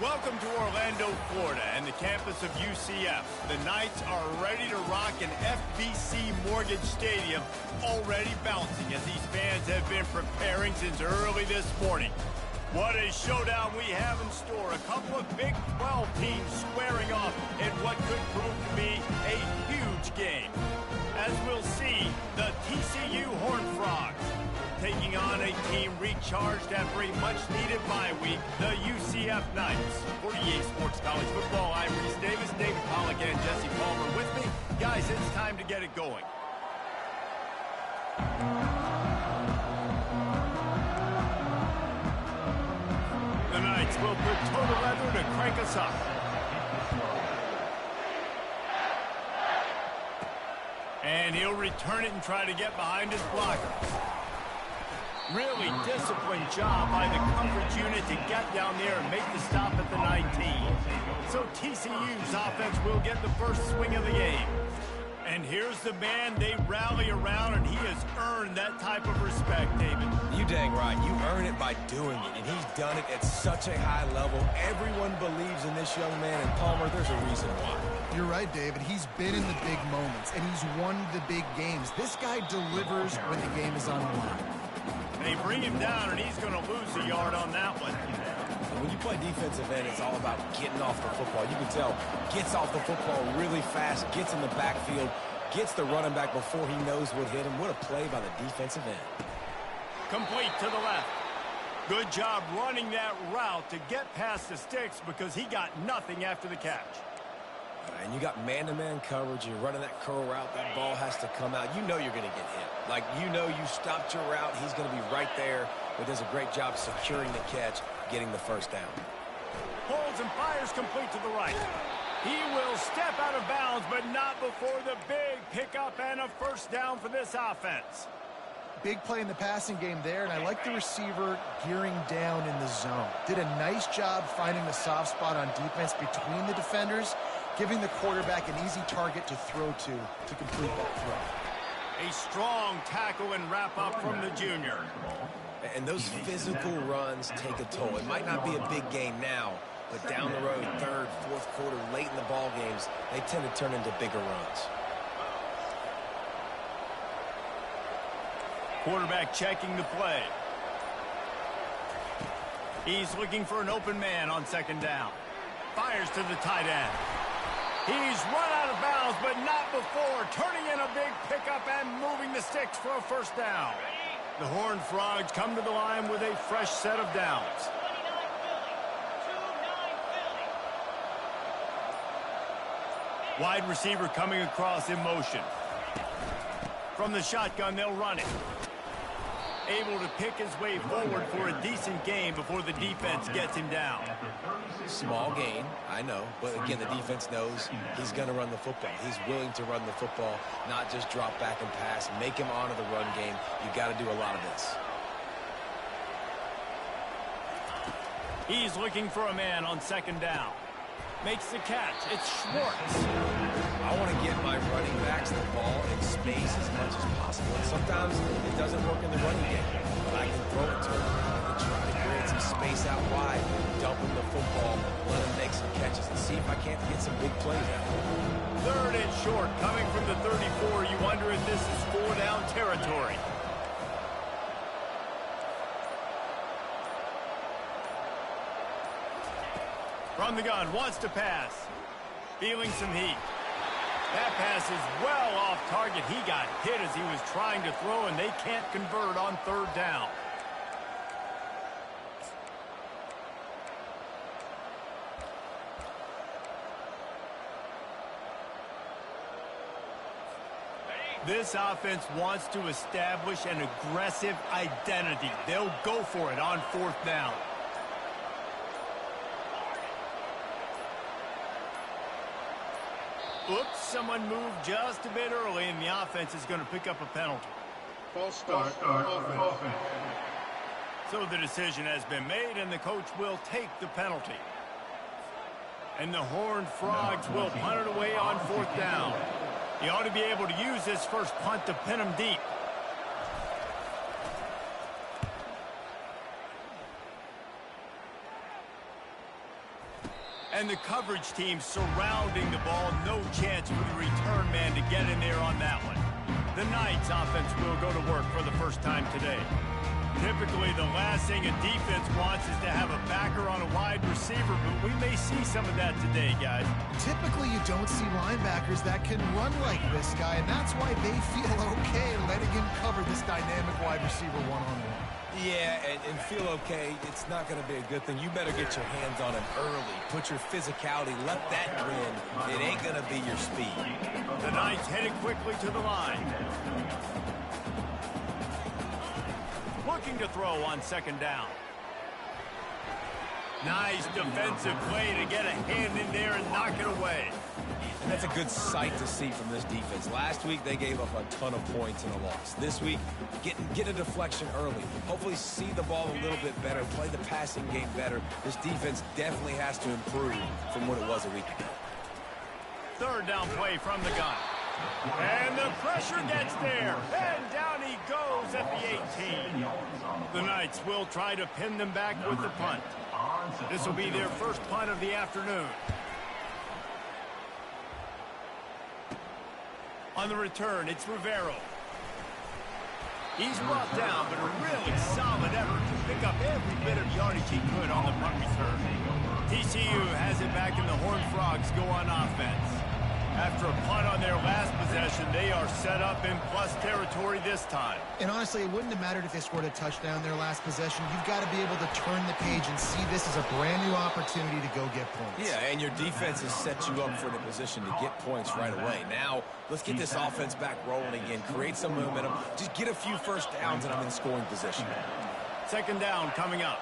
Welcome to Orlando, Florida, and the campus of UCF. The Knights are ready to rock an FBC Mortgage Stadium, already bouncing as these fans have been preparing since early this morning. What a showdown we have in store. A couple of Big 12 teams squaring off in what could prove to be a huge game. As we'll see, the TCU Horned Frogs taking on a team recharged after a much-needed bye week, the UCF Knights. For EA Sports College Football, I'm Reese Davis, David Pollack, and Jesse Palmer with me. Guys, it's time to get it going. The Knights will put total leather to crank us up. And he'll return it and try to get behind his blocker. Really disciplined job by the coverage unit to get down there and make the stop at the 19. So TCU's offense will get the first swing of the game. And here's the man they rally around, and he has earned that type of respect, David. You dang right. You earn it by doing it, and he's done it at such a high level. Everyone believes in this young man, and Palmer, there's a reason why. You're right, David. He's been in the big moments, and he's won the big games. This guy delivers when the game is on the line. They bring him down, and he's going to lose a yard on that one. When you play defensive end, it's all about getting off the football. You can tell, gets off the football really fast, gets in the backfield, gets the running back before he knows what hit him. What a play by the defensive end. Complete to the left. Good job running that route to get past the sticks because he got nothing after the catch. And you got man-to-man coverage, you're running that curl route, that ball has to come out. You know you're going to get hit. Like, you know you stopped your route, he's going to be right there, but does a great job securing the catch, getting the first down. Pulls and fires complete to the right. He will step out of bounds, but not before the big pickup and a first down for this offense. Big play in the passing game there, and I like the receiver gearing down in the zone. Did a nice job finding the soft spot on defense between the defenders, giving the quarterback an easy target to throw to complete that throw. A strong tackle and wrap-up from the junior. And those physical runs take a toll. It might not be a big game now, but down the road, third, fourth quarter, late in the ball games, they tend to turn into bigger runs. Quarterback checking the play. He's looking for an open man on second down. Fires to the tight end. He's run out of bounds, but not before turning in a big pickup and moving the sticks for a first down. The Horned Frogs come to the line with a fresh set of downs. Wide receiver coming across in motion. From the shotgun, they'll run it. Able to pick his way forward for a decent gain before the defense gets him down. Small gain, I know, but again, the defense knows he's going to run the football. He's willing to run the football, not just drop back and pass, make him honor the run game. You got to do a lot of this. He's looking for a man on second down. Makes the catch. It's Schwartz. I want to get my running backs the ball in space as much as possible. And sometimes it doesn't work in the running game, but I can throw it to him and try to create some space out wide, dump him the football, let him make some catches, and see if I can't get some big plays out of him. Third and short, coming from the 34. You wonder if this is 4-down territory. From the gun, wants to pass. Feeling some heat. That pass is well off target. He got hit as he was trying to throw, and they can't convert on third down. This offense wants to establish an aggressive identity. They'll go for it on fourth down. Oops, someone moved just a bit early, and the offense is going to pick up a penalty. False start offense. So the decision has been made, and the coach will take the penalty. And the Horned Frogs will punt it away on fourth down. He ought to be able to use this first punt to pin him deep. And the coverage team surrounding the ball. No chance for the return man to get in there on that one. The Knights offense will go to work for the first time today. Typically, the last thing a defense wants is to have a backer on a wide receiver, but we may see some of that today, guys. Typically, you don't see linebackers that can run like this guy, and that's why they feel okay letting him cover this dynamic wide receiver one-on-one. Yeah, and feel okay, it's not going to be a good thing. You better get your hands on him early. Put your physicality, let that grin. It ain't going to be your speed. The Knights headed quickly to the line. Looking to throw on second down. Nice defensive play to get a hand in there and knock it away. And that's a good sight to see from this defense. Last week, they gave up a ton of points in a loss. This week, get a deflection early. Hopefully see the ball a little bit better, play the passing game better. This defense definitely has to improve from what it was a week ago. Third down play from the gun. And the pressure gets there. And down he goes at the 18. The Knights will try to pin them back with the punt. This will be their first punt of the afternoon. On the return, it's Rivero. He's brought down, but a really solid effort to pick up every bit of yardage he could on the punt return. TCU has it back, and the Horned Frogs go on offense. After a punt on their last possession, they are set up in plus territory this time. And honestly, it wouldn't have mattered if they scored a touchdown their last possession. You've got to be able to turn the page and see this as a brand new opportunity to go get points. Yeah, and your defense has set you up for the position to get points right away. Now, let's get this offense back rolling again, create some momentum, just get a few first downs, and I'm in scoring position. Second down coming up.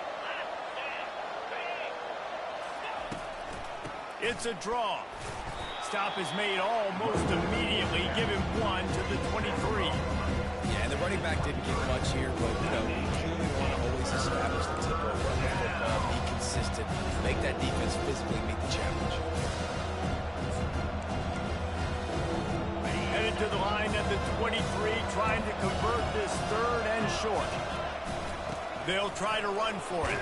It's a draw. Stop is made almost immediately. Give him one to the 23. Yeah, and the running back didn't get much here, but, you clearly want to always establish the tempo, run that football, be consistent, make that defense physically meet the challenge. Headed to the line at the 23, trying to convert this third and short. They'll try to run for it.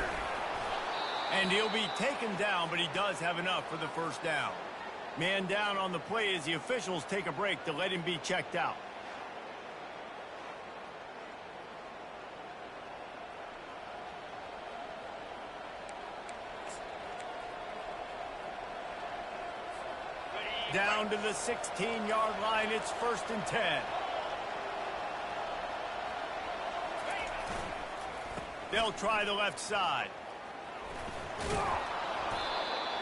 And he'll be taken down, but he does have enough for the first down. Man down on the play as the officials take a break to let him be checked out. Down to the 16-yard line, it's 1st and 10. They'll try the left side.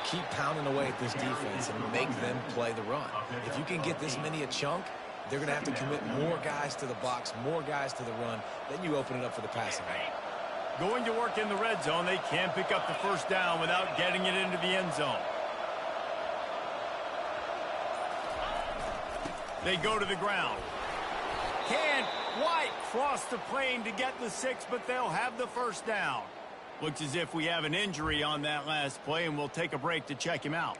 Keep pounding away at this defense and make them play the run. If you can get this many a chunk, they're going to have to commit more guys to the box, more guys to the run. Then you open it up for the passing game. Going to work in the red zone, they can't pick up the first down without getting it into the end zone. They go to the ground. Can't quite cross the plane to get the 6, but they'll have the first down. Looks as if we have an injury on that last play, and we'll take a break to check him out.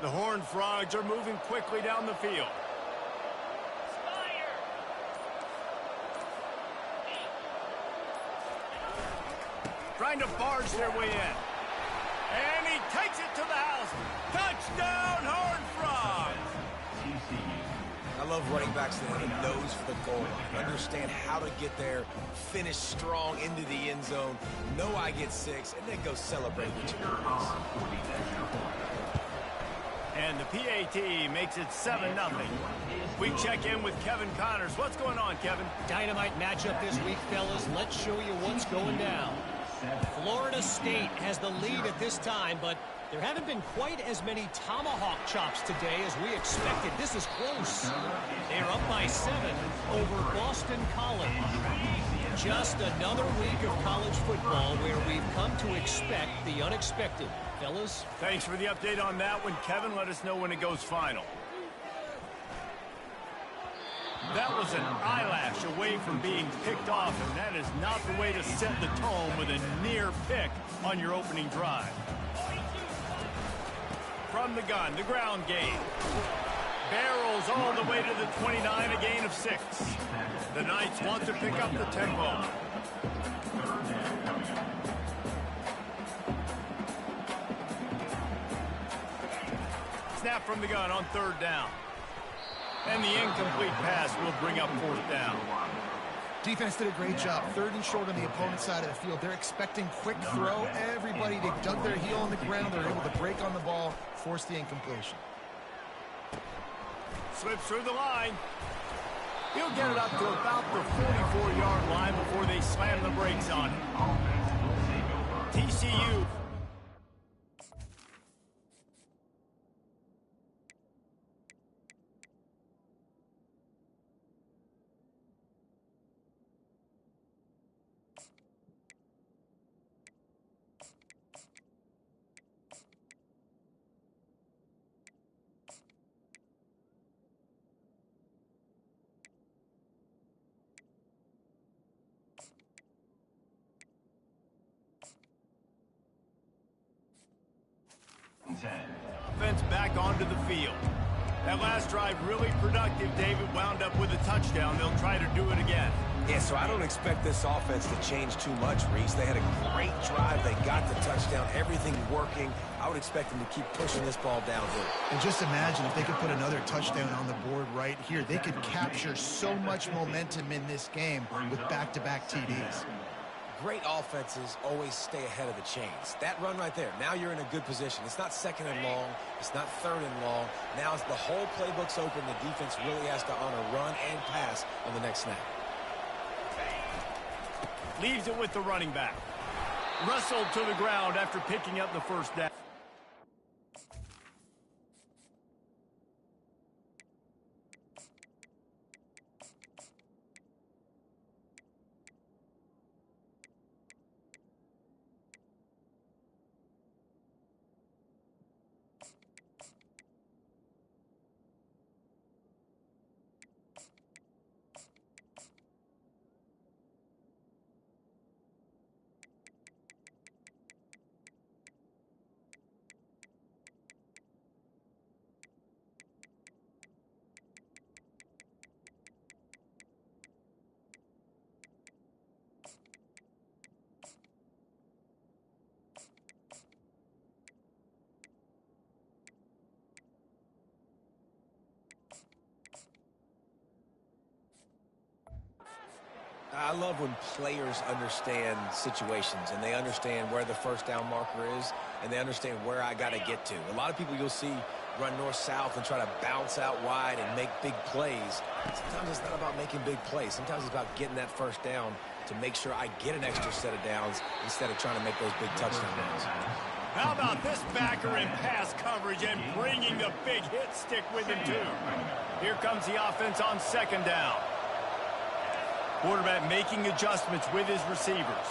The Horned Frogs are moving quickly down the field. Trying to barge their way in. And he takes it to the house. Touchdown, Horned Frogs! I love running backs that have a nose for the goal line. Understand how to get there, finish strong into the end zone, know I get 6, and then go celebrate with your boys. And the PAT makes it 7-0. We check in with Kevin Connors. What's going on, Kevin? Dynamite matchup this week, fellas. Let's show you what's going down. Florida State has the lead at this time, but There haven't been quite as many tomahawk chops today as we expected. This is close. They're up by 7 over Boston College. Just another week of college football where we've come to expect the unexpected. Fellas? Thanks for the update on that one, Kevin. Let us know when it goes final. That was an eyelash away from being picked off, and that is not the way to set the tone with a near pick on your opening drive. From the gun, the ground game. Barrels all the way to the 29, a gain of 6. The Knights want to pick up the tempo. Snap from the gun on 3rd down. And the incomplete pass will bring up 4th down. Defense did a great job. 3rd and short on the opponent's side of the field. They're expecting quick throw. Everybody, they dug their heel on the ground. They're able to break on the ball, force the incompletion. Slips through the line. He'll get it up to about the 44-yard line before they slam the brakes on it. TCU. Offense back onto the field. That last drive really productive. David wound up with a touchdown. They'll try to do it again. Yeah, so I don't expect this offense to change too much, Reese. They had a great drive. They got the touchdown. Everything working. I would expect them to keep pushing this ball downhill. And just imagine if they could put another touchdown on the board right here. They could capture so much momentum in this game with back-to-back TDs. Great offenses always stay ahead of the chains. That run right there, now you're in a good position. It's not 2nd and long. It's not 3rd and long. Now the whole playbook's open. The defense really has to honor run and pass on the next snap. Leaves it with the running back. Wrestled to the ground after picking up the 1st down. I love when players understand situations and they understand where the 1st down marker is and they understand where I got to get to. A lot of people you'll see run north-south and try to bounce out wide and make big plays. Sometimes it's not about making big plays. Sometimes it's about getting that 1st down to make sure I get an extra set of downs instead of trying to make those big touchdown runs. How about this backer in pass coverage and bringing the big hit stick with him, too? Here comes the offense on 2nd down. Quarterback making adjustments with his receivers.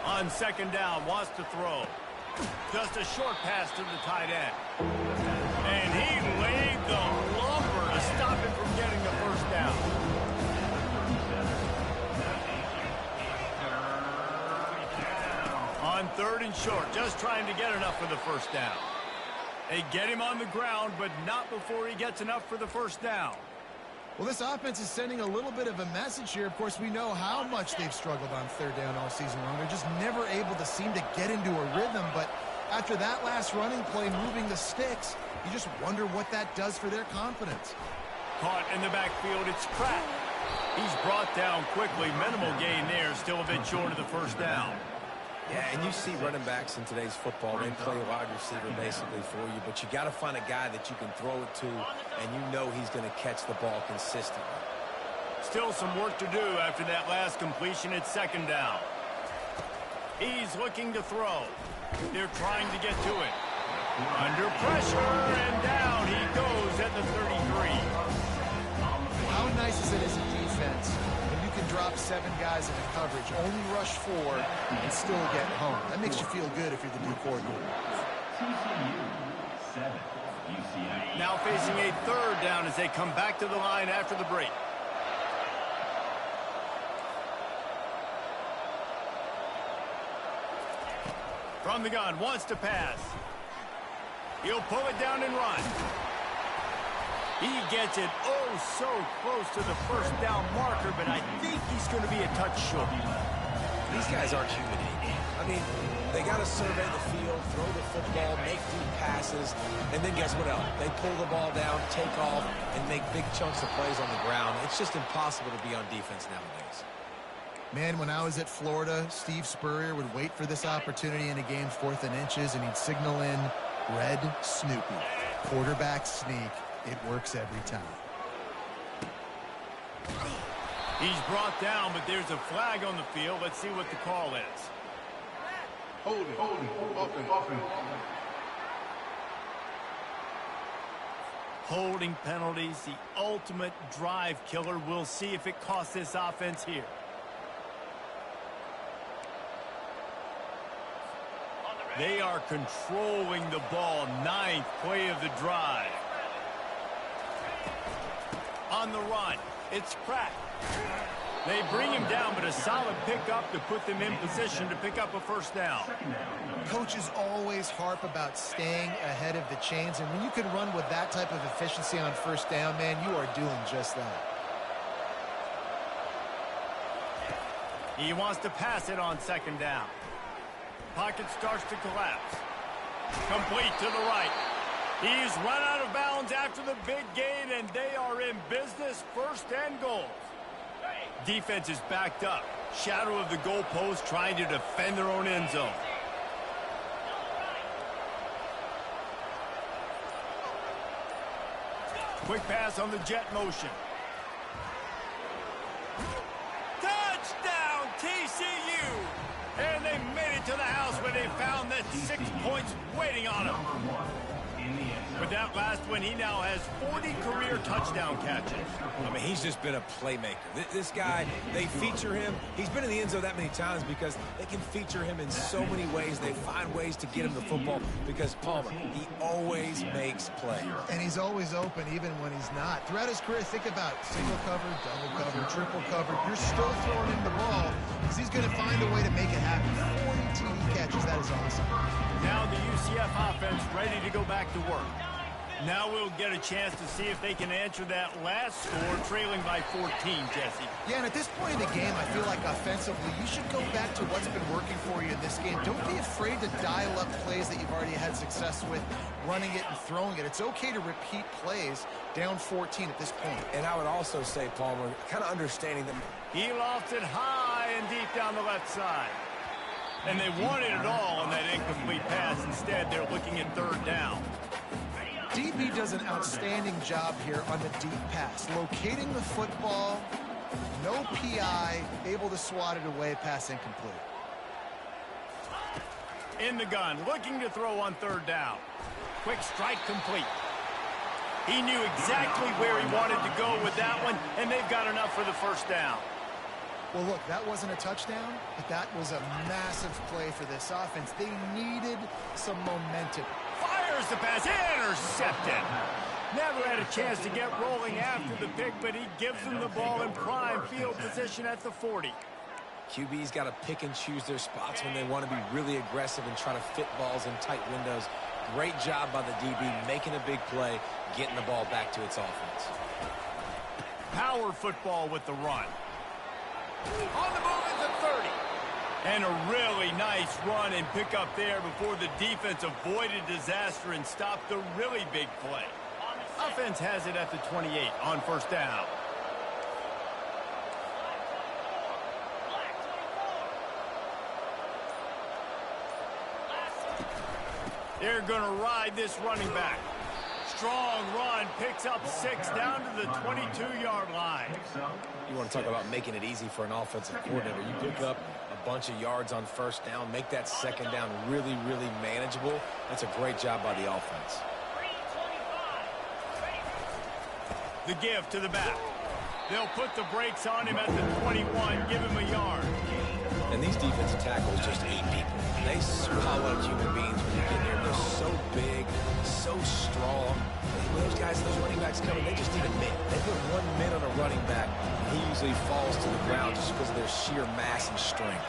On 2nd down, wants to throw. Just a short pass to the tight end. And he laid the lumber to stop him from getting the 1st down. On 3rd and short, just trying to get enough for the 1st down. They get him on the ground, but not before he gets enough for the 1st down. Well, this offense is sending a little bit of a message here. Of course, we know how much they've struggled on 3rd down all season long. They're just never able to seem to get into a rhythm. But after that last running play, moving the sticks, you just wonder what that does for their confidence. Caught in the backfield, it's Pratt. He's brought down quickly. Minimal gain there, still a bit short of the 1st down. Yeah, and you see running backs in today's football, they play wide receiver basically for you, but you got to find a guy that you can throw it to, and you know he's going to catch the ball consistently. Still some work to do after that last completion at 2nd down. He's looking to throw. They're trying to get to it. Under pressure, and down he goes at the 33. How nice is it as a defense when you can drop 7 guys into coverage, only rush 4, and still get home? That makes you feel good if you're the D coordinator. TCU 7, UCF. Now facing a 3rd down as they come back to the line after the break. From the gun, wants to pass. He'll pull it down and run. He gets it so close to the first down marker, but I think he's going to be a touch short. These guys aren't human anymore. I mean, they got to survey the field, throw the football, make deep passes, and then guess what else? They pull the ball down, take off, and make big chunks of plays on the ground. It's just impossible to be on defense nowadays. Man, when I was at Florida, Steve Spurrier would wait for this opportunity in a game 4th and inches, and he'd signal in Red Snoopy. Quarterback sneak. It works every time. He's brought down, but there's a flag on the field. Let's see what the call is. Holding penalties, the ultimate drive killer. We'll see if it costs this offense here. They are controlling the ball. 9th play of the drive. On the run, it's cracked. They bring him down, but a solid pickup to put them in position to pick up a 1st down. Coaches always harp about staying ahead of the chains, and when you can run with that type of efficiency on 1st down, man, you are doing just that. He wants to pass it on 2nd down. Pocket starts to collapse. Complete to the right. He's run out of bounds after the big gain, and they are in business. 1st and goal. Defense is backed up. Shadow of the goalpost, trying to defend their own end zone. Quick pass on the jet motion. Touchdown, TCU! And they made it to the house where they found that 6 points waiting on them. With that last one, he now has 40 career touchdown catches. I mean, he's just been a playmaker. This guy, they feature him. He's been in the end zone that many times because they can feature him in so many ways. They find ways to get him the football because Palmer, he always makes plays. And he's always open even when he's not. Throughout his career, think about single cover, double cover, triple cover. You're still throwing him the ball because he's going to find a way to make it happen. 40 TD catches. That is awesome. Now the UCF offense ready to go back to work. Now we'll get a chance to see if they can answer that last score, trailing by 14, Jesse. Yeah, and at this point in the game, I feel like offensively, you should go back to what's been working for you in this game. Don't be afraid to dial up plays that you've already had success with, running it and throwing it. It's okay to repeat plays down 14 at this point. And I would also say, Palmer, kind of understanding them. He lofts it high and deep down the left side. And they wanted it all on that incomplete pass. Instead, they're looking at 3rd down. DB does an outstanding job here on the deep pass. Locating the football, no PI, able to swat it away, pass incomplete. In the gun, looking to throw on 3rd down. Quick strike complete. He knew exactly where he wanted to go with that one, and they've got enough for the 1st down. Well, look, that wasn't a touchdown, but that was a massive play for this offense. They needed some momentum. Fires the pass, intercepted. Never had a chance to get rolling after the pick, but he gives them the ball in prime field position at the 40. QB's got to pick and choose their spots when they want to be really aggressive and try to fit balls in tight windows. Great job by the DB making a big play, getting the ball back to its offense. Power football with the run. On the move at the 30. And a really nice run and pick up there before the defense avoided disaster and stopped the really big play. Offense has it at the 28 on 1st down. They're going to ride this running back. Strong run, picks up 6 down to the 22-yard line. You want to talk about making it easy for an offensive coordinator. You pick up a bunch of yards on first down, make that second down really, really manageable. That's a great job by the offense. The give to the back. They'll put the brakes on him at the 21, give him a yard. And these defensive tackles just eat people. They swallow human beings when you get there. They're so big, so strong. When those guys, those running backs coming, they just need a mitt. They put 1 minute on a running back, and he usually falls to the ground just because of their sheer mass and strength.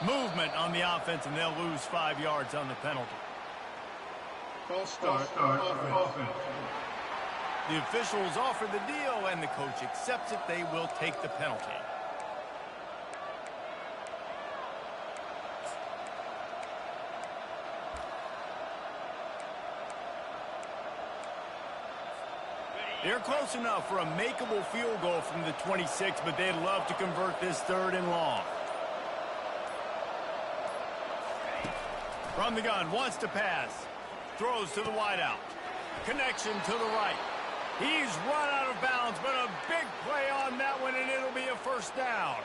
Movement on the offense, and they'll lose 5 yards on the penalty. False start offense. The officials offer the deal, and the coach accepts it. They will take the penalty. They're close enough for a makeable field goal from the 26, but they'd love to convert this 3rd and long. From the gun, wants to pass. Throws to the wideout. Connection to the right. He's run out of bounds, but a big play on that one, and it'll be a first down.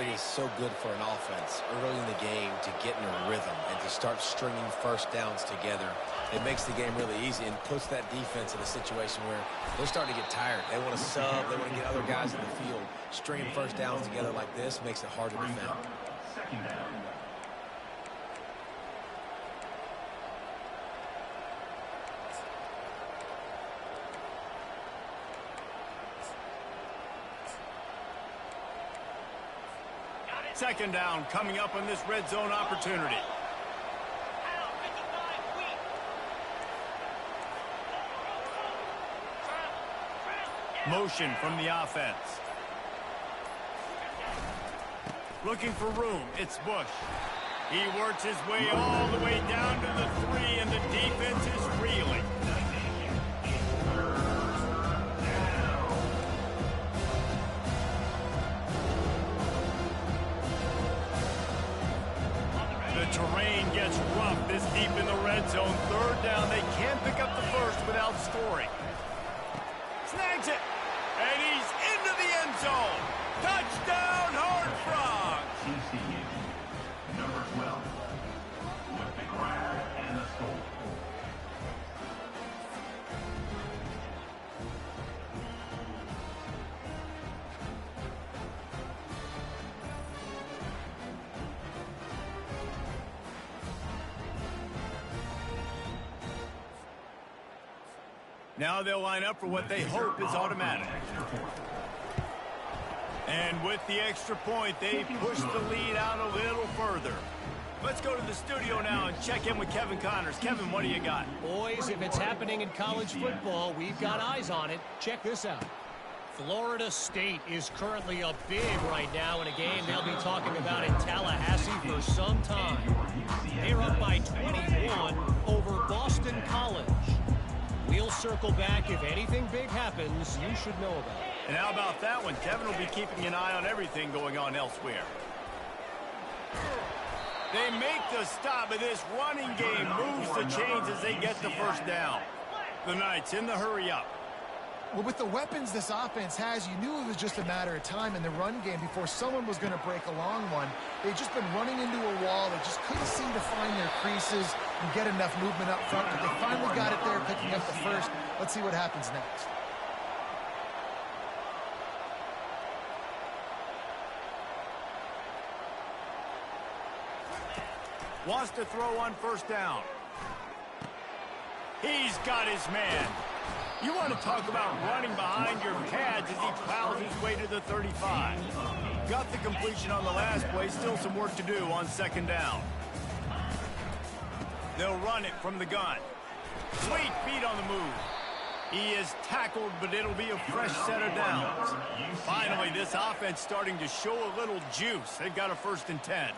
It is so good for an offense early in the game to get in a rhythm and to start stringing first downs together. It makes the game really easy and puts that defense in a situation where they're starting to get tired. They want to sub. They want to get other guys in the field. Stringing first downs together like this makes it hard to defend. Second down. Second down coming up on this red zone opportunity. Motion from the offense. Looking for room. It's Bush. He works his way all the way down to the 3, and the defense is reeling. The terrain gets rough this deep in the red zone. 3rd down. They can't pick up the first without scoring. Snags it. And he's into the end zone. Touchdown, Horned Frogs. TCU, number 12, with the grab and the score. Now they'll line up for what they hope is automatic. And with the extra point, they push the lead out a little further. Let's go to the studio now and check in with Kevin Connors. Kevin, what do you got? Boys, if it's happening in college football, we've got eyes on it. Check this out. Florida State is currently up big right now in a game they'll be talking about in Tallahassee for some time. They're up by 21 over Boston College. We'll circle back. If anything big happens, you should know about it. And how about that one? Kevin will be keeping an eye on everything going on elsewhere. They make the stop, but this running game moves the chains as they get the first down. The Knights in the hurry up. Well, with the weapons this offense has, you knew it was just a matter of time in the run game before someone was going to break a long one. They've just been running into a wall. They just couldn't seem to find their creases and get enough movement up front, but they finally got it there, picking up the first. Let's see what happens next. Wants to throw on first down. He's got his man. You want to talk about running behind your pads as he plows his way to the 35. Got the completion on the last play. Still some work to do on second down. They'll run it from the gun. Sweet feet on the move. He is tackled, but it'll be a fresh set of downs. Finally, this offense starting to show a little juice. They've got a 1st and 10.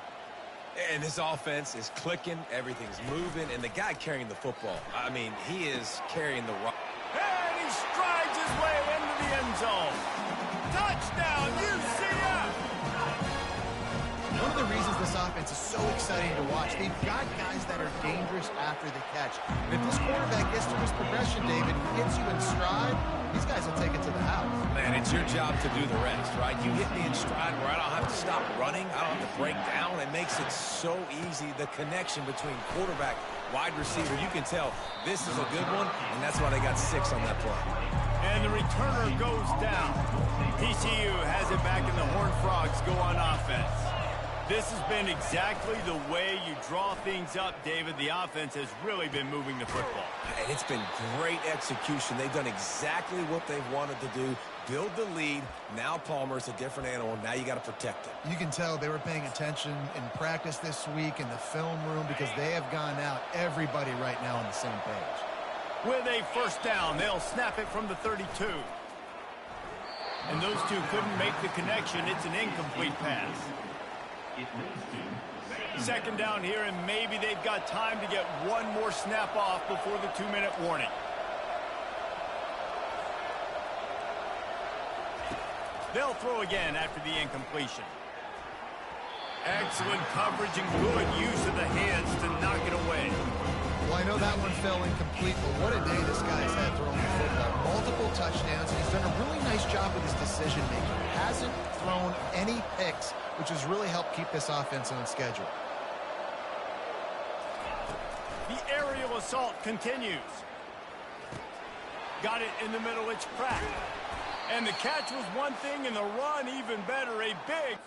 And this offense is clicking. Everything's moving. And the guy carrying the football, I mean, he is carrying the rock. And he strides his way into the end zone. Touchdown, UCF! One of the reasons this offense is so exciting exciting to watch. They've got guys that are dangerous after the catch. And if this quarterback gets to his progression, David, gets you in stride, these guys will take it to the house. Man, it's your job to do the rest, right? You hit me in stride where I don't have to stop running. I don't have to break down. It makes it so easy. The connection between quarterback, wide receiver, you can tell this is a good one, and that's why they got 6 on that play. And the returner goes down. TCU has it back, and the Horned Frogs go on offense. This has been exactly the way you draw things up, David. The offense has really been moving the football. And it's been great execution. They've done exactly what they've wanted to do. Build the lead. Now Palmer's a different animal. Now you got to protect it. You can tell they were paying attention in practice this week in the film room because they have gone out, everybody right now on the same page. With a first down, they'll snap it from the 32. And those two couldn't make the connection. It's an incomplete pass. Second down here, and maybe they've got time to get one more snap off before the 2-minute warning. They'll throw again after the incompletion. Excellent coverage and good use of the hands to knock it away. Well, I know that one fell incomplete, but what a day this guy's had throwing the football. Multiple touchdowns, and he's done a really nice job with his decision-making. Hasn't thrown any picks, which has really helped keep this offense on schedule. The aerial assault continues. Got it in the middle, it's cracked. And the catch was one thing, and the run even better, a big...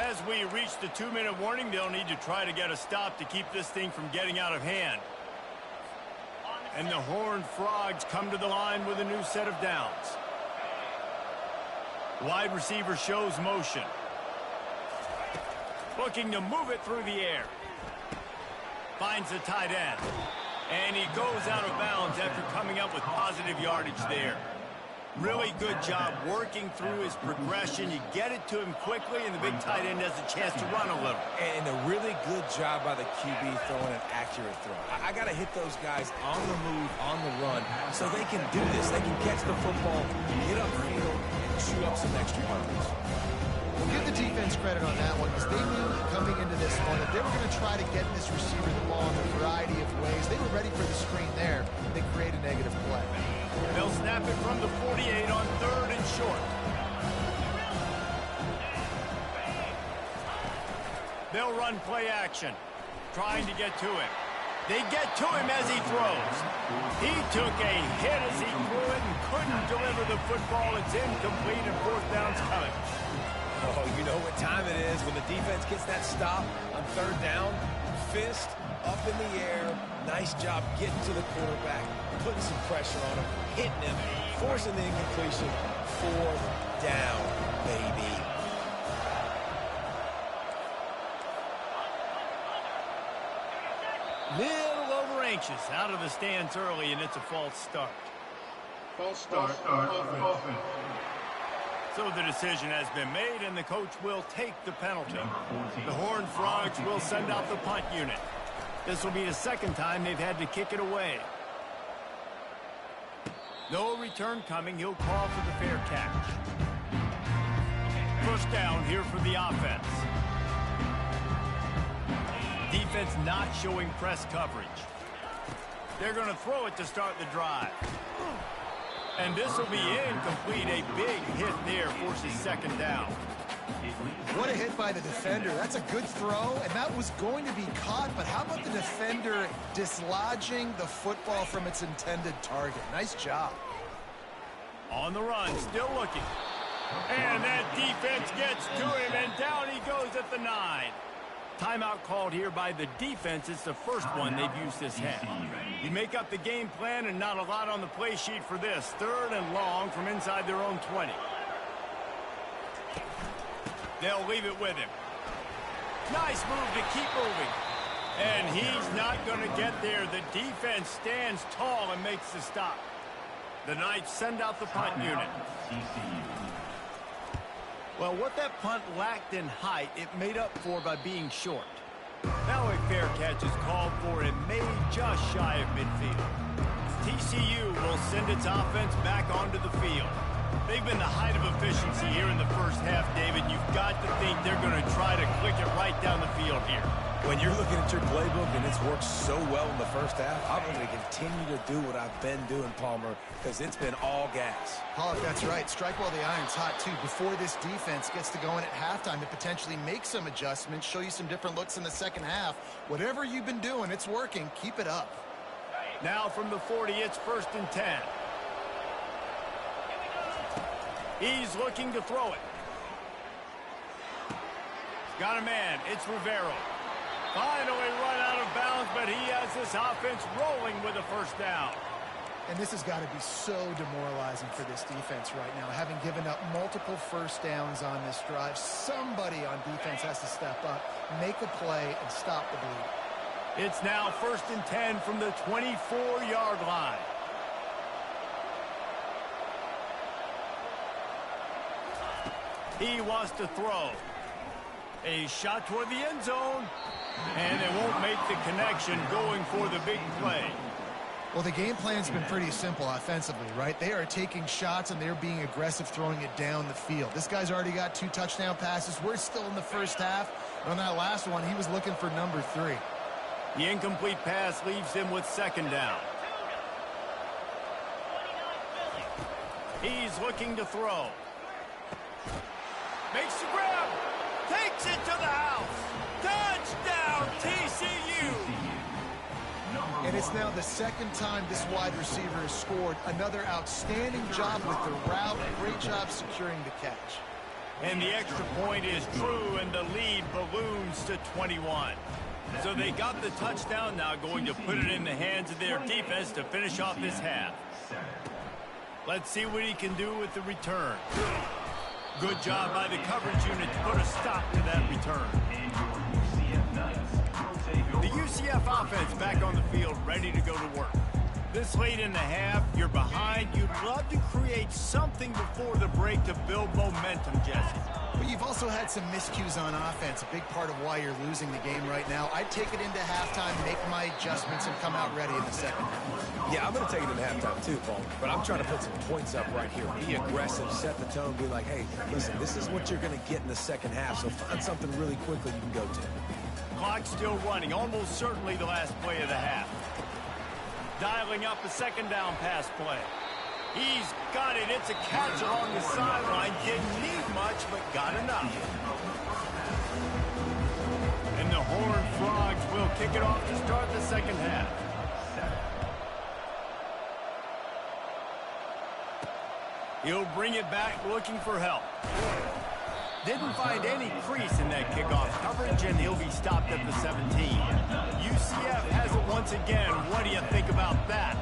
As we reach the 2-minute warning, they'll need to try to get a stop to keep this thing from getting out of hand. And the Horned Frogs come to the line with a new set of downs. Wide receiver shows motion. Looking to move it through the air. Finds the tight end. And he goes out of bounds after coming up with positive yardage there. Really good job working through his progression. You get it to him quickly, and the big tight end has a chance to run a little. And a really good job by the QB throwing an accurate throw. I got to hit those guys on the move, on the run, so they can do this. They can catch the football, get upfield, and chew up some extra yards. We'll give the defense credit on that one because they knew coming into this one that they were going to try to get this receiver the ball in a variety of ways. They were ready for the screen there. They create a negative play. They'll snap it from the 48 on 3rd and short. They'll run play action, trying to get to him. They get to him as he throws. He took a hit as he threw it and couldn't deliver the football. It's incomplete and 4th down's coming. Oh, you know what time it is when the defense gets that stop on 3rd down. Fist up in the air. Nice job getting to the quarterback, putting some pressure on him, hitting him, forcing the incompletion. 4th down, baby. Little over anxious, out of the stands early, and it's a false start. False start, offense. So the decision has been made, and the coach will take the penalty. The Horned Frogs will send out the punt unit. This will be the 2nd time they've had to kick it away. No return coming. He'll call for the fair catch. First down here for the offense. Defense not showing press coverage. They're going to throw it to start the drive. And this will be incomplete. A big hit there forces 2nd down. What a hit by the defender. That's a good throw, and that was going to be caught, but how about the defender dislodging the football from its intended target? Nice job. On the run, still looking. And that defense gets to him, and down he goes at the 9. Timeout called here by the defense. It's the first one they've used this half. You make up the game plan and not a lot on the play sheet for this. 3rd and long from inside their own 20. They'll leave it with him. Nice move to keep moving. And he's not going to get there. The defense stands tall and makes the stop. The Knights send out the punt unit. Well, what that punt lacked in height, it made up for by being short. Now a fair catch is called for and made just shy of midfield. TCU will send its offense back onto the field. They've been the height of efficiency here in the first half, David. You've got to think they're going to try to click it right down the field here. When you're looking at your playbook and it's worked so well in the first half, I'm going to continue to do what I've been doing, Palmer, because it's been all gas. Pollock, that's right. Strike while the iron's hot, too. Before this defense gets to going at halftime to potentially make some adjustments, show you some different looks in the second half. Whatever you've been doing, it's working. Keep it up. Now from the 40, it's 1st and 10. He's looking to throw it. Got a man. It's Rivero. Finally run out of bounds, but he has this offense rolling with a first down. And this has got to be so demoralizing for this defense right now. Having given up multiple first downs on this drive, somebody on defense has to step up, make a play, and stop the bleed. It's now 1st and 10 from the 24-yard line. He wants to throw. A shot toward the end zone. And they won't make the connection going for the big play. Well, the game plan's been pretty simple offensively, right? They are taking shots and they're being aggressive throwing it down the field. This guy's already got 2 touchdown passes. We're still in the first half. And on that last one, he was looking for number 3. The incomplete pass leaves him with 2nd down. He's looking to throw. Makes the grab. Takes it to the house. Touchdown, TCU. And it's now the 2nd time this wide receiver has scored. Another outstanding job with the route. Great job securing the catch. And the extra point is true, and the lead balloons to 21. So they got the touchdown, now going to put it in the hands of their defense to finish off this half. Let's see what he can do with the return. Good job by the coverage unit to put a stop to that return. The UCF offense back on the field, ready to go to work. This late in the half, you're behind. You'd love to create something before the break to build momentum, Jesse. But you've also had some miscues on offense, a big part of why you're losing the game right now. I'd take it into halftime, make my adjustments, and come out ready in the second half. Yeah, I'm going to take it into halftime too, Paul. But I'm trying to put some points up right here. Be aggressive, set the tone, be like, hey, listen, this is what you're going to get in the second half, so find something really quickly you can go to. Clock still running, almost certainly the last play of the half. Dialing up a 2nd down pass play. He's got it. It's a catch along the sideline. Didn't need much, but got enough. And the Horned Frogs will kick it off to start the second half. He'll bring it back looking for help. Didn't find any crease in that kickoff coverage, and he'll be stopped at the 17. UCF has it once again. What do you think about that?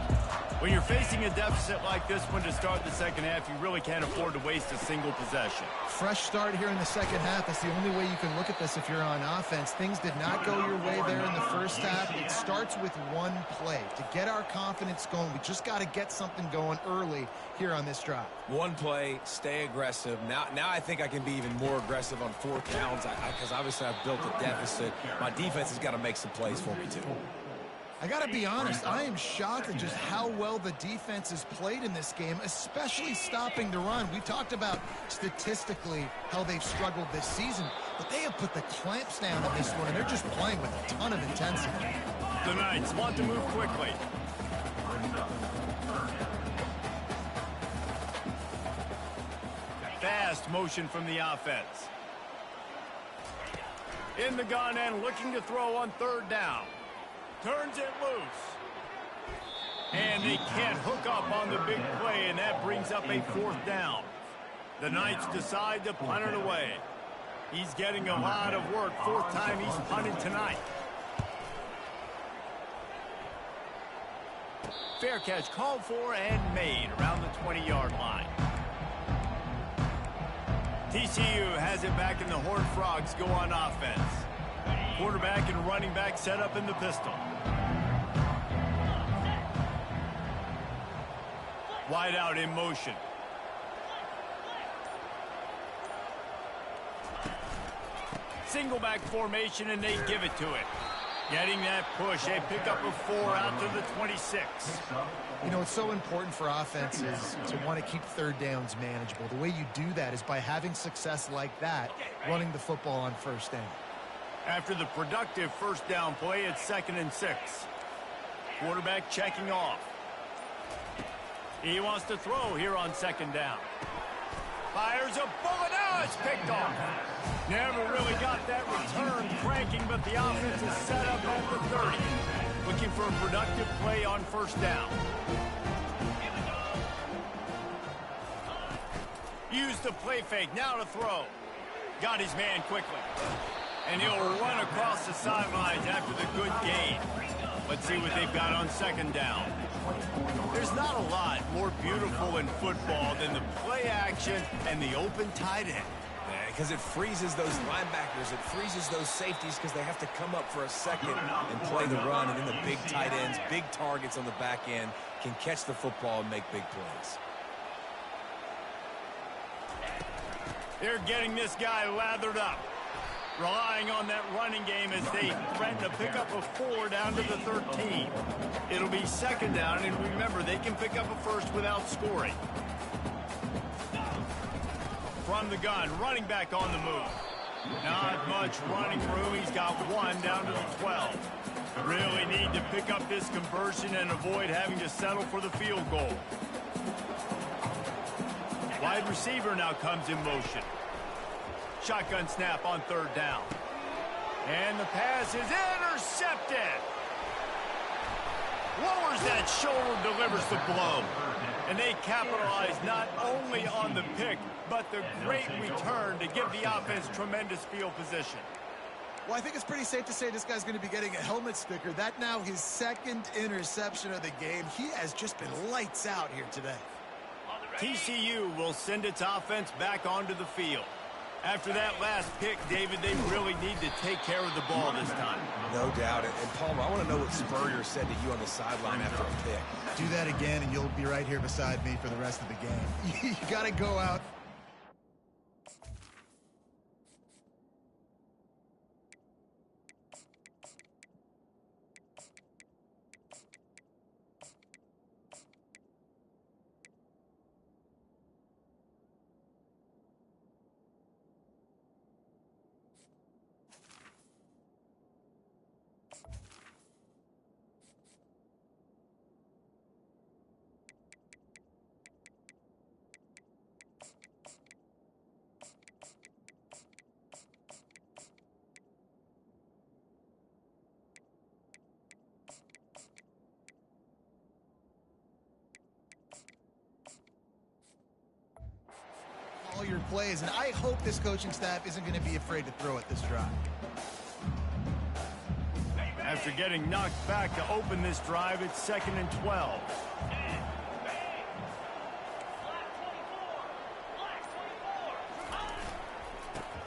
When you're facing a deficit like this one to start the second half, you really can't afford to waste a single possession. Fresh start here in the second half. That's the only way you can look at this if you're on offense. Things did not go your way there in the first half. It starts with one play. To get our confidence going, we just got to get something going early here on this drive. One play, stay aggressive. Now I think I can be even more aggressive on 4th downs because obviously I've built a deficit. My defense has got to make some plays for me too. I got to be honest, I am shocked at just how well the defense has played in this game, especially stopping the run. We talked about statistically how they've struggled this season, but they have put the clamps down on this one, and they're just playing with a ton of intensity. The Knights want to move quickly. Fast motion from the offense. In the gun and looking to throw on 3rd down. Turns it loose. And they can't hook up on the big play, and that brings up a 4th down. The Knights decide to punt it away. He's getting a lot of work. Fourth time he's punted tonight. Fair catch called for and made around the 20-yard line. TCU has it back in the Horned Frogs go on offense. Quarterback and running back set up in the pistol. Wide out in motion. Single back formation, and they give it to it. Getting that push, a pickup of 4 out to the 26. You know, it's so important for offenses to want to keep third downs manageable. The way you do that is by having success like that, running the football on first down. After the productive first down play, it's 2nd and 6. Quarterback checking off. He wants to throw here on 2nd down. Fires a bullet. Oh, it's picked off. Never really got that return cranking, but the offense is set up at the 30. Looking for a productive play on first down. Use the play fake. Now to throw. Got his man quickly. And he'll run across the sidelines after the good gain. Let's see what they've got on 2nd down. There's not a lot more beautiful in football than the play action and the open tight end. Because it freezes those linebackers. It freezes those safeties because they have to come up for a second and play the run. And then the big tight ends, big targets on the back end can catch the football and make big plays. They're getting this guy lathered up. Relying on that running game as they threaten to pick up a 4 down to the 13. It'll be 2nd down, and remember, they can pick up a first without scoring. From the gun, running back on the move. Not much running room. He's got 1 down to the 12. Really need to pick up this conversion and avoid having to settle for the field goal. Wide receiver now comes in motion. Shotgun snap on 3rd down. And the pass is intercepted. Lowers that shoulder, delivers the blow. And they capitalize not only on the pick, but the great return to give the offense tremendous field position. Well, I think it's pretty safe to say this guy's going to be getting a helmet sticker. That now his 2nd interception of the game. He has just been lights out here today. TCU will send its offense back onto the field. After that last pick, David, they really need to take care of the ball this time. No doubt. And Palmer, I want to know what Spurrier said to you on the sideline after a pick. Do that again, and you'll be right here beside me for the rest of the game. You got to go out. All your plays, and I hope this coaching staff isn't going to be afraid to throw at this drive. After getting knocked back to open this drive, it's 2nd and 12.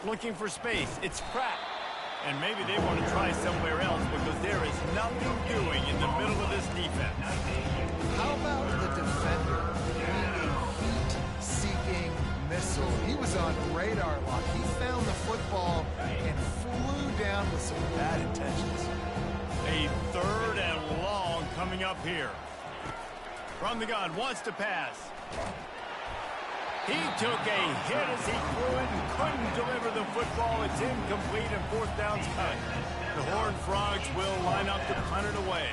Looking for space. It's Pratt. And maybe they want to try somewhere else because there is nothing doing in the middle of this defense. How about the defender being a heat-seeking missile? He was on radar lock. He found the football and flew down with some bad intentions. A 3rd and long coming up here. From the gun, wants to pass. He took a hit as he threw it and couldn't deliver the football. It's incomplete and 4th down's cut. The Horned Frogs will line up to punt it away.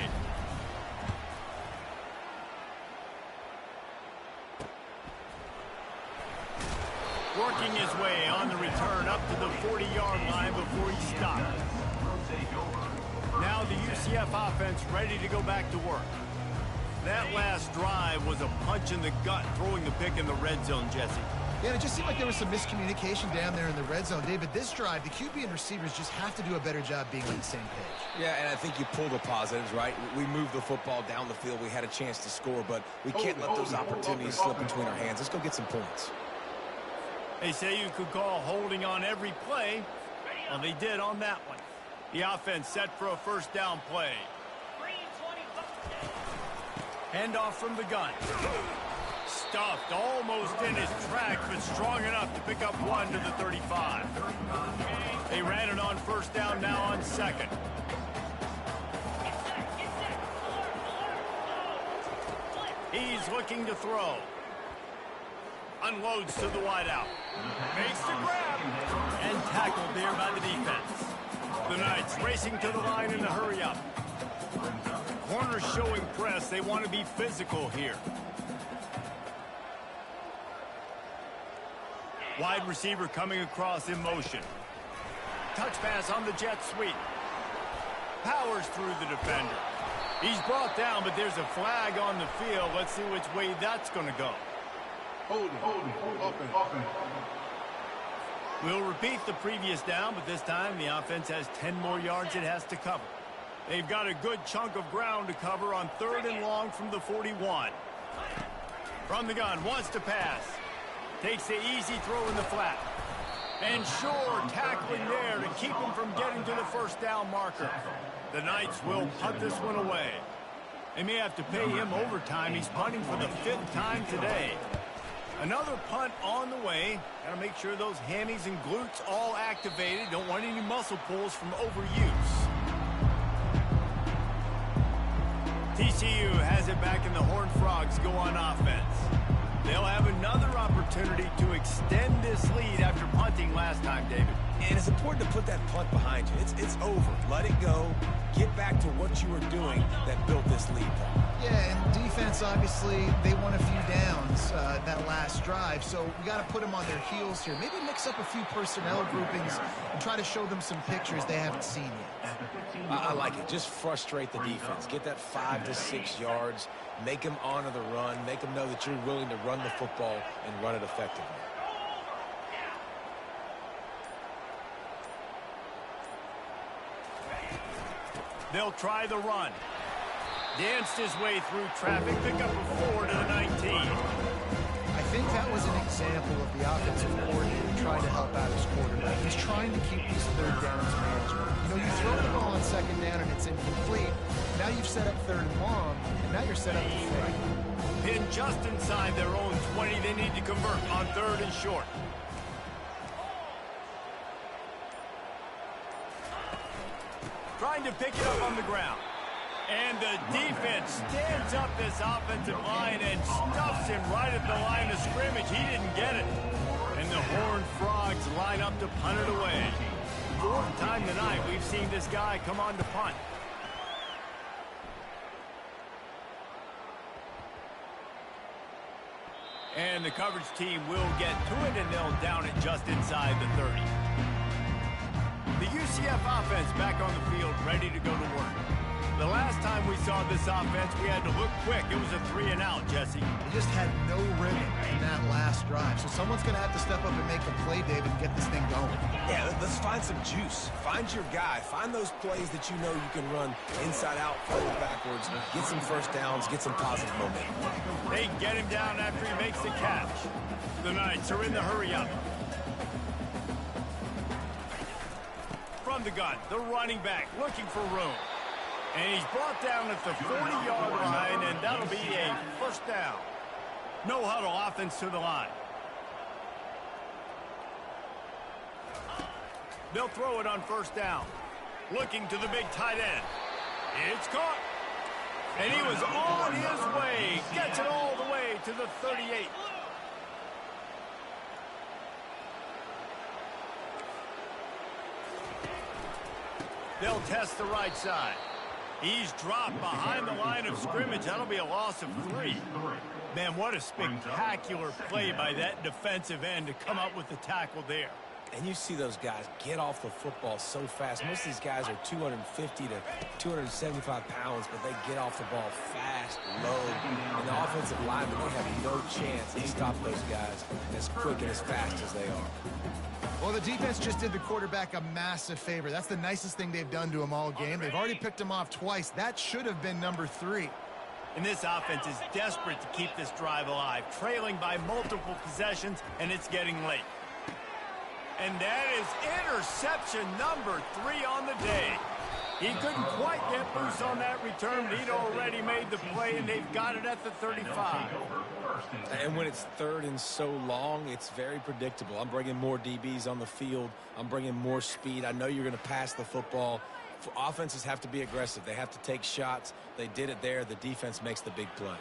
Working his way on the return up to the 40-yard line before he stopped. Now the UCF offense ready to go back to work. That last drive was a punch in the gut, throwing the pick in the red zone, Jesse. Yeah, and it just seemed like there was some miscommunication down there in the red zone. David, this drive, the QB and receivers just have to do a better job being on the same page. Yeah, and I think you pull the positives, right? We moved the football down the field. We had a chance to score, but we can't let those opportunities slip between our hands. Let's go get some points. They say you could call holding on every play. Well, they did on that one. The offense set for a first down play. Handoff from the gun. Stuffed almost in his track, but strong enough to pick up one to the 35. They ran it on first down, now on second. He's looking to throw. Unloads to the wideout. Makes the grab. And tackled there by the defense. The Knights racing to the line in the hurry-up. Corners showing press. They want to be physical here. Wide receiver coming across in motion. Touch pass on the jet sweep. Powers through the defender. He's brought down, but there's a flag on the field. Let's see which way that's going to go. Holding. Offense. We'll repeat the previous down, but this time the offense has 10 more yards it has to cover. They've got a good chunk of ground to cover on 3rd and long from the 41. From the gun, wants to pass. Takes the easy throw in the flat. And sure, tackling there to keep him from getting to the first down marker. The Knights will punt this one away. They may have to pay him overtime. He's punting for the 5th time today. Another punt on the way. Got to make sure those hammies and glutes all activated. Don't want any muscle pulls from overuse. TCU has it back, and the Horned Frogs go on offense. They'll have another opportunity to extend this lead after punting last time, David. And it's important to put that punt behind you. It's over. Let it go. Get back to what you were doing that built this lead. Yeah, and defense, obviously, they won a few downs that last drive, so we got to put them on their heels here. Maybe mix up a few personnel groupings and try to show them some pictures they haven't seen yet. I like it. Just frustrate the defense. Get that 5 to 6 yards. Make them honor the run. Make them know that you're willing to run the football and run it effectively. They'll try the run. Danced his way through traffic, pick up a 4 to the 19. I think that was an example of the offensive coordinator trying to help out his quarterback. He's trying to keep these 3rd downs manageable. You know, you throw the ball on 2nd down and it's incomplete. Now you've set up 3rd and long, and now you're set up to fail. Pinned just inside their own 20. They need to convert on 3rd and short. Trying to pick it up on the ground. And the defense stands up this offensive line and stuffs him right at the line of scrimmage. He didn't get it. And the Horned Frogs line up to punt it away. 4th time tonight we've seen this guy come on to punt. And the coverage team will get to it, and they'll down it just inside the 30. The UCF offense back on the field, ready to go to work. The last time we saw this offense, we had to look quick. It was a 3-and-out, Jesse. They just had no rhythm in that last drive. So someone's going to have to step up and make a play, David, and get this thing going. Yeah, let's find some juice. Find your guy. Find those plays that you know you can run inside out, forward, backwards, get some first downs, get some positive momentum. They get him down after he makes the catch. The Knights are in the hurry-up. From the gun, the running back looking for room. And he's brought down at the 40-yard line, and that'll be a first down. No huddle offense to the line. They'll throw it on first down. Looking to the big tight end. It's caught. And he was on his way. Gets it all the way to the 38. They'll test the right side. He's dropped behind the line of scrimmage. That'll be a loss of 3. Man, what a spectacular play by that defensive end to come up with the tackle there. And you see those guys get off the football so fast. Most of these guys are 250 to 275 pounds, but they get off the ball fast, low. And the offensive linemen, they have no chance to stop those guys as quick and as fast as they are. Well, the defense just did the quarterback a massive favor. That's the nicest thing they've done to him all game. They've already picked him off twice. That should have been number 3. And this offense is desperate to keep this drive alive, trailing by multiple possessions, and it's getting late. And that is interception number 3 on the day. He couldn't quite get loose on that return, but he'd already made the play, and they've got it at the 35. And when it's 3rd and so long, it's very predictable. I'm bringing more DBs on the field. I'm bringing more speed. I know you're going to pass the football. Offenses have to be aggressive. They have to take shots. They did it there. The defense makes the big play.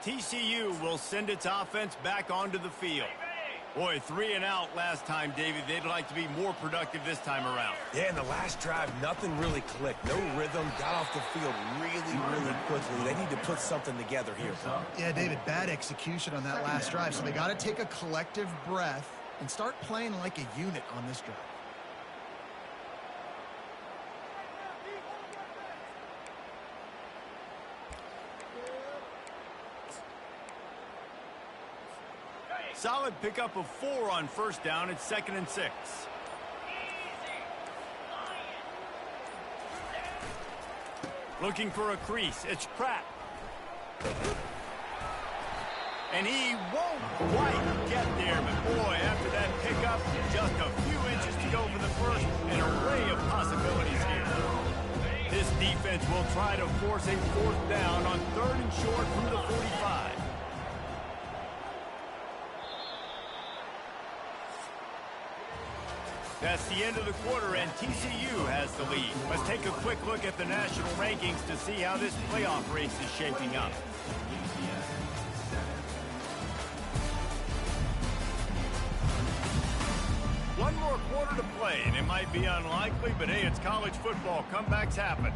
TCU will send its offense back onto the field. Boy, 3 and out last time, David. They'd like to be more productive this time around. Yeah, in the last drive, nothing really clicked. No rhythm. Got off the field really quickly. They need to put something together here. Yeah, David, bad execution on that last drive. So they got to take a collective breath and start playing like a unit on this drive. Solid pickup of 4 on first down. It's 2nd and 6. Looking for a crease. It's Pratt. And he won't quite get there, but boy, after that pickup, just a few inches to go for the first. An array of possibilities here. This defense will try to force a 4th down on 3rd and short from the 45. That's the end of the quarter, and TCU has the lead. Let's take a quick look at the national rankings to see how this playoff race is shaping up. One more quarter to play, and it might be unlikely, but hey, it's college football. Comebacks happen.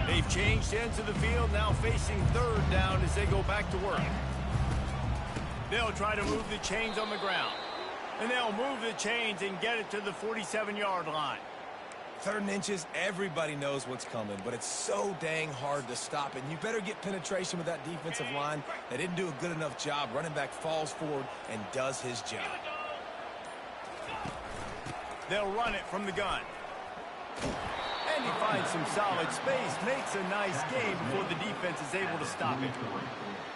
They've changed ends of the field, now facing 3rd down as they go back to work. They'll try to move the chains on the ground. And they'll move the chains and get it to the 47-yard line. 3rd and inches, everybody knows what's coming, but it's so dang hard to stop it. And you better get penetration with that defensive line. They didn't do a good enough job. Running back falls forward and does his job. They'll run it from the gun. And he finds some solid space, makes a nice game before the defense is able to stop it.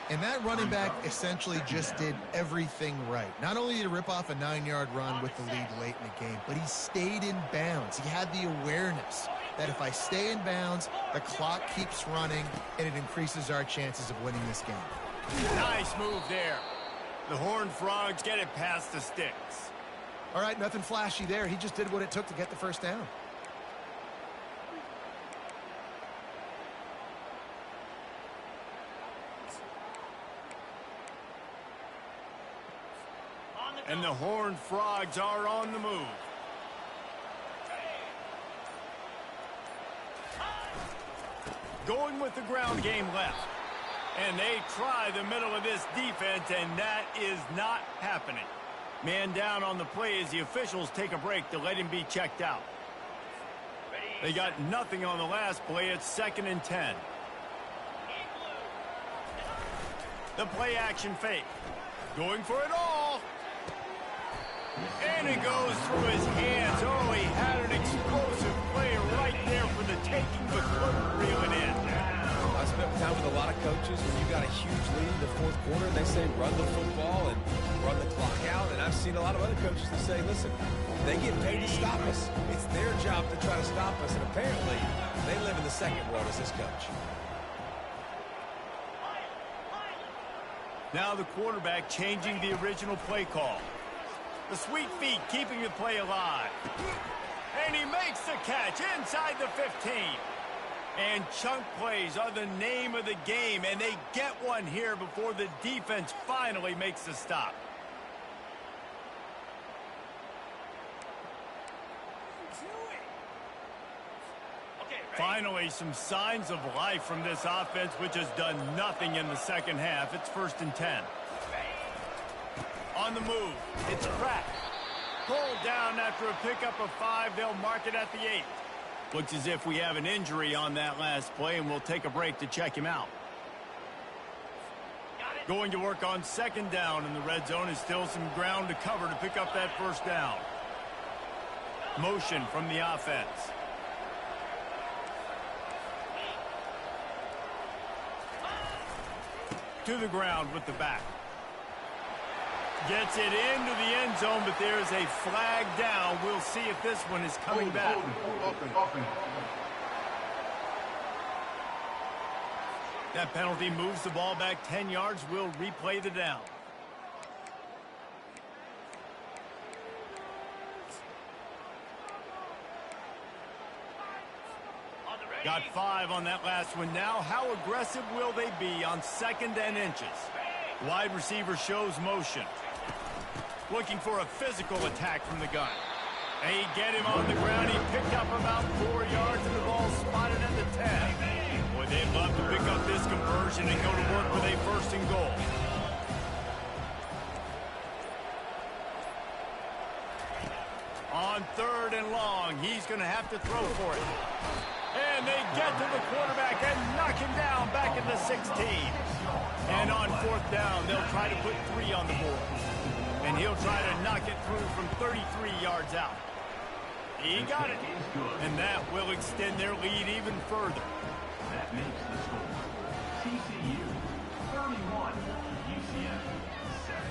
And that running back essentially just did everything right. Not only did he rip off a 9-yard run with the lead late in the game, but he stayed in bounds. He had the awareness that if I stay in bounds, the clock keeps running, and it increases our chances of winning this game. Nice move there. The Horned Frogs get it past the sticks. All right, nothing flashy there. He just did what it took to get the first down. And the Horned Frogs are on the move. Going with the ground game left. And they try the middle of this defense, and that is not happening. Man down on the play as the officials take a break to let him be checked out. They got nothing on the last play. It's 2nd and 10. The play action fake. Going for it all. And it goes through his hands. Oh, he had an explosive play right there for the taking, but couldn't reel it in. I spent time with a lot of coaches. When you got a huge lead in the 4th quarter, they say run the football and run the clock out. And I've seen a lot of other coaches that say, listen, they get paid to stop us. It's their job to try to stop us. And apparently, they live in the second world as this coach. Now the quarterback changing the original play call. The sweet feet keeping the play alive. And he makes the catch inside the 15. And chunk plays are the name of the game, and they get one here before the defense finally makes the stop. Finally, some signs of life from this offense, which has done nothing in the second half. It's 1st and 10. On the move, it's cracked. Pulled down after a pickup of 5. They'll mark it at the 8. Looks as if we have an injury on that last play, and we'll take a break to check him out. Going to work on 2nd down in the red zone. Is still some ground to cover to pick up that 1st down. Motion from the offense. To the ground with the back. Gets it into the end zone, but there's a flag down. We'll see if this one is coming back. That penalty moves the ball back 10 yards. We'll replay the down. Got 5 on that last one now. How aggressive will they be on 2nd and inches? Wide receiver shows motion. Looking for a physical attack from the gun. They get him on the ground. He picked up about 4 yards, and the ball spotted at the 10. Boy, they'd love to pick up this conversion and go to work with a 1st and goal. On 3rd and long, he's going to have to throw for it. And they get to the quarterback and knock him down back at the 16. And on 4th down, they'll try to put 3 on the board. And he'll try to knock it through from 33 yards out. He got it. And that will extend their lead even further. That makes the score TCU 31, UCF 7.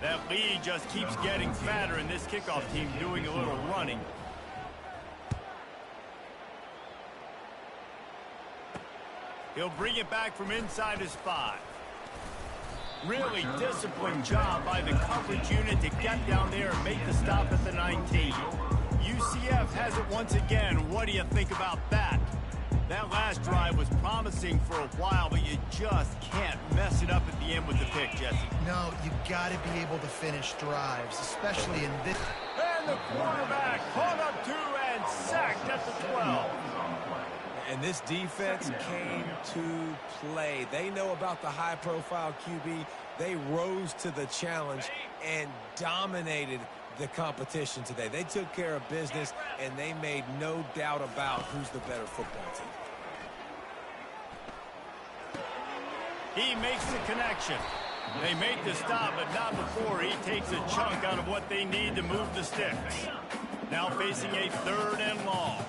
That lead just keeps getting fatter, and this kickoff team doing a little running. He'll bring it back from inside his 5. Really disciplined job by the coverage unit to get down there and make the stop at the 19. UCF has it once again. What do you think about that? That last drive was promising for a while, but you just can't mess it up at the end with the pick, Jesse. No, you got to be able to finish drives, especially in this. And the quarterback caught up 2 and sacked at the 12. And this defense came to play. They know about the high-profile QB. They rose to the challenge and dominated the competition today. They took care of business, and they made no doubt about who's the better football team. He makes the connection. They make the stop, but not before he takes a chunk out of what they need to move the sticks. Now facing a 3rd and long.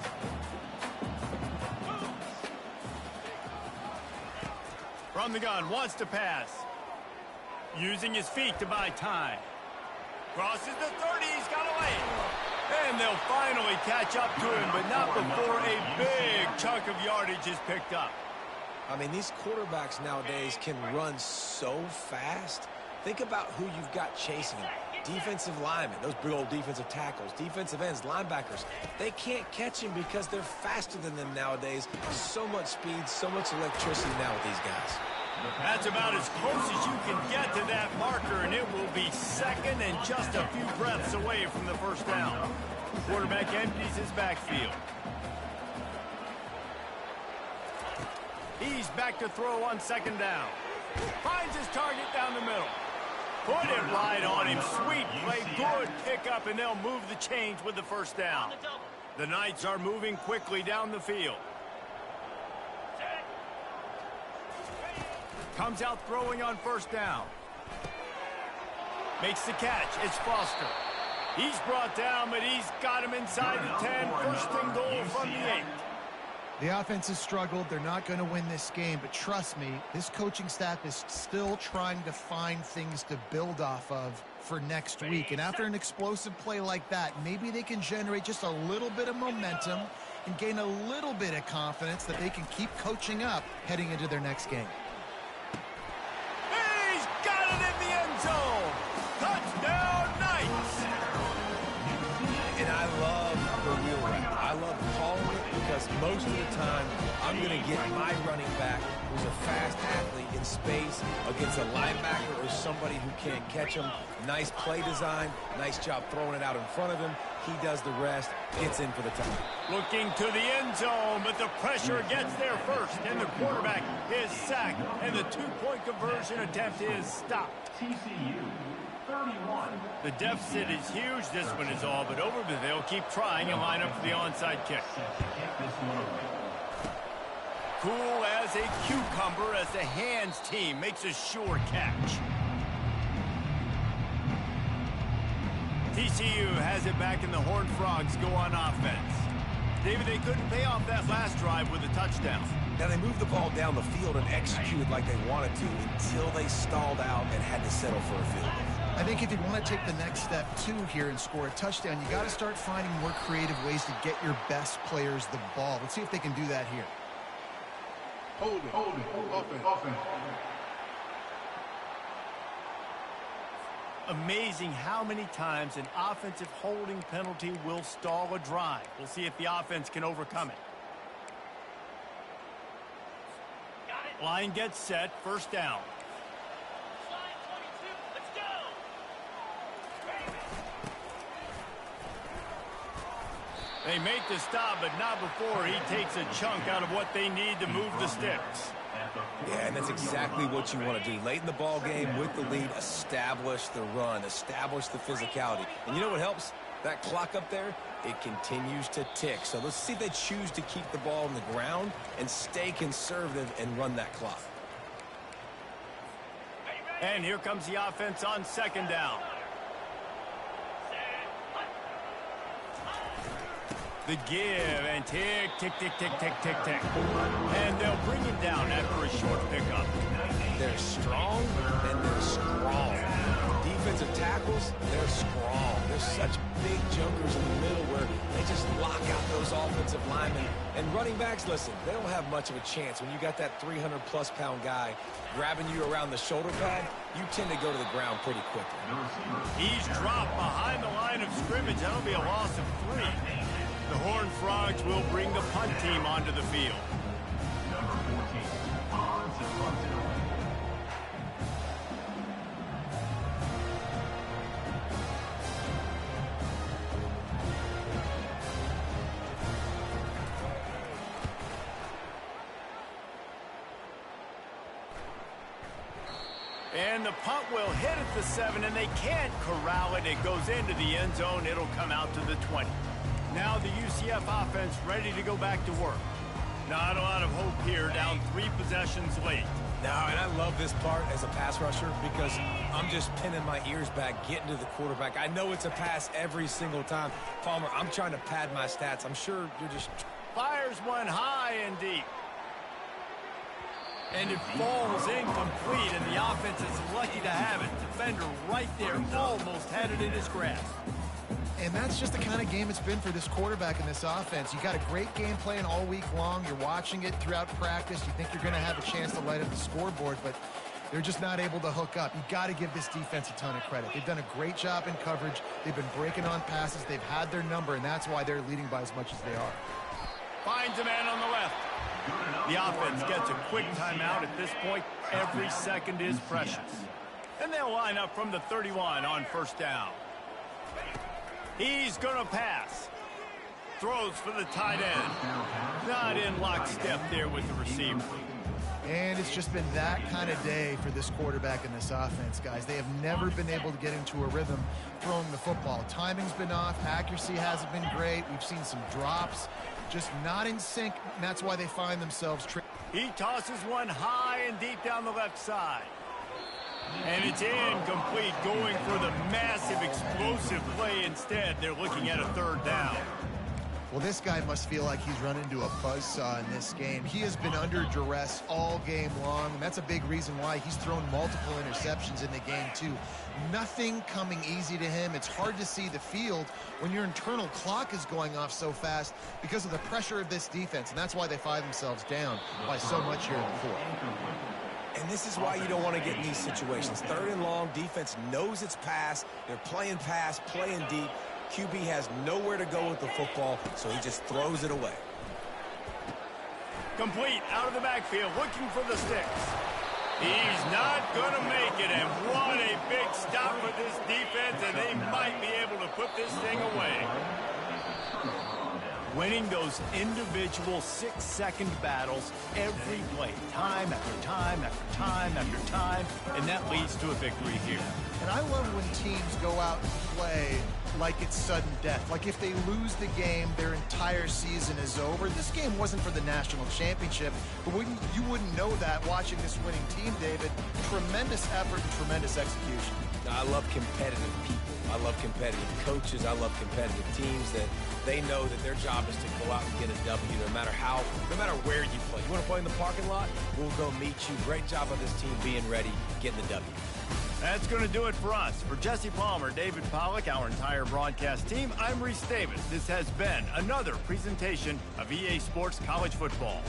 From the gun, wants to pass. Using his feet to buy time. Crosses the 30, he's got away. And they'll finally catch up to him, but not before a big chunk of yardage is picked up. I mean, these quarterbacks nowadays can run so fast. Think about who you've got chasing them. Defensive linemen, those big old defensive tackles, defensive ends, linebackers. They can't catch him because they're faster than them nowadays. So much speed, so much electricity now with these guys. That's about as close as you can get to that marker, and it will be 2nd and just a few breaths away from the 1st down. Quarterback empties his backfield. He's back to throw on 2nd down. Finds his target down the middle. Put it right on him. Sweet play, good pickup, and they'll move the chains with the 1st down. The Knights are moving quickly down the field. Comes out throwing on 1st down. Makes the catch. It's Foster. He's brought down, but he's got him inside the 10. 1st and goal from the 8. The offense has struggled. They're not going to win this game, but trust me, this coaching staff is still trying to find things to build off of for next week. And after an explosive play like that, maybe they can generate just a little bit of momentum and gain a little bit of confidence that they can keep coaching up heading into their next game. He's got it in the end zone. Touchdown, Knights. And I love the wheel route. I love calling it because because most of the time, I'm going to get my running back, who's a fast athlete, in space against a linebacker or somebody who can't catch him. Nice play design, nice job throwing it out in front of him. He does the rest, gets in for the touchdown. Looking to the end zone, but the pressure gets there first, and the quarterback is sacked, and the two-point conversion attempt is stopped. TCU, 31. The deficit is huge. This one is all but over, but they'll keep trying and line up for the onside kick. Cool as a cucumber as the hands team makes a sure catch. TCU has it back, and the Horned Frogs go on offense. David, they couldn't pay off that last drive with a touchdown. Now, they moved the ball down the field and executed like they wanted to until they stalled out and had to settle for a field goal. I think if you want to take the next step, too, here and score a touchdown, you got to start finding more creative ways to get your best players the ball. Let's see if they can do that here. Hold it. Offense. Amazing how many times an offensive holding penalty will stall a drive. We'll see if the offense can overcome it. Line gets set, first down. They make the stop, but not before he takes a chunk out of what they need to move the sticks. Yeah, and that's exactly what you want to do. Late in the ball game with the lead, establish the run, establish the physicality. And you know what helps? That clock up there, it continues to tick. So let's see if they choose to keep the ball on the ground and stay conservative and run that clock. And here comes the offense on second down. The give, and tick, tick, tick, tick, tick, tick, tick. And they'll bring him down after a short pickup. They're strong, and they're strong. Defensive tackles, they're strong. They're such big jumpers in the middle where they just lock out those offensive linemen. And running backs, listen, they don't have much of a chance. When you got that 300-plus pound guy grabbing you around the shoulder pad, you tend to go to the ground pretty quickly. He's dropped behind the line of scrimmage. That'll be a loss of 3. The Horned Frogs will bring the punt team onto the field. Number 14, on to punt it away. And the punt will hit at the 7, and they can't corral it. It goes into the end zone. It'll come out to the 20. Now the UCF offense ready to go back to work. Not a lot of hope here, down 3 possessions late. No, and I love this part as a pass rusher because I'm just pinning my ears back, getting to the quarterback. I know it's a pass every single time. Palmer, I'm trying to pad my stats. I'm sure you're just... Fires one high and deep. And it falls incomplete, and the offense is lucky to have it. Defender right there, almost had it in his grasp. And that's just the kind of game it's been for this quarterback in this offense. You got a great game plan all week long. You're watching it throughout practice. You think you're going to have a chance to light up the scoreboard, but they're just not able to hook up. You got to give this defense a ton of credit. They've done a great job in coverage. They've been breaking on passes. They've had their number, and that's why they're leading by as much as they are. Finds a man on the left. The offense gets a quick timeout at this point. Every second is precious. And they'll line up from the 31 on first down. He's going to pass. Throws for the tight end. Not in lockstep there with the receiver. And it's just been that kind of day for this quarterback in this offense, guys. They have never been able to get into a rhythm throwing the football. Timing's been off. Accuracy hasn't been great. We've seen some drops. Just not in sync, and that's why they find themselves tripping. He tosses one high and deep down the left side. And it's incomplete, going for the massive explosive play instead. They're looking at a third down. Well, this guy must feel like he's run into a buzzsaw in this game. He has been under duress all game long, and that's a big reason why he's thrown multiple interceptions in the game, too. Nothing coming easy to him. It's hard to see the field when your internal clock is going off so fast because of the pressure of this defense, and that's why they find themselves down by so much here in the fourth. And this is why you don't want to get in these situations. Third and long, defense knows it's pass. They're playing pass, playing deep. QB has nowhere to go with the football, so he just throws it away. Complete out of the backfield, looking for the sticks. He's not going to make it, and what a big stop for this defense, and they might be able to put this thing away. Winning those individual 6-second battles every play, time after time after time after time, and that leads to a victory here. And I love when teams go out and play like it's sudden death. Like if they lose the game, their entire season is over. This game wasn't for the national championship, but you wouldn't know that watching this winning team, David. Tremendous effort and tremendous execution. I love competitive people. I love competitive coaches. I love competitive teams that they know that their job is to go out and get a W no matter where you play. You want to play in the parking lot? We'll go meet you. Great job on this team being ready, getting the W. That's going to do it for us. For Jesse Palmer, David Pollack, our entire broadcast team, I'm Reese Davis. This has been another presentation of EA Sports College Football.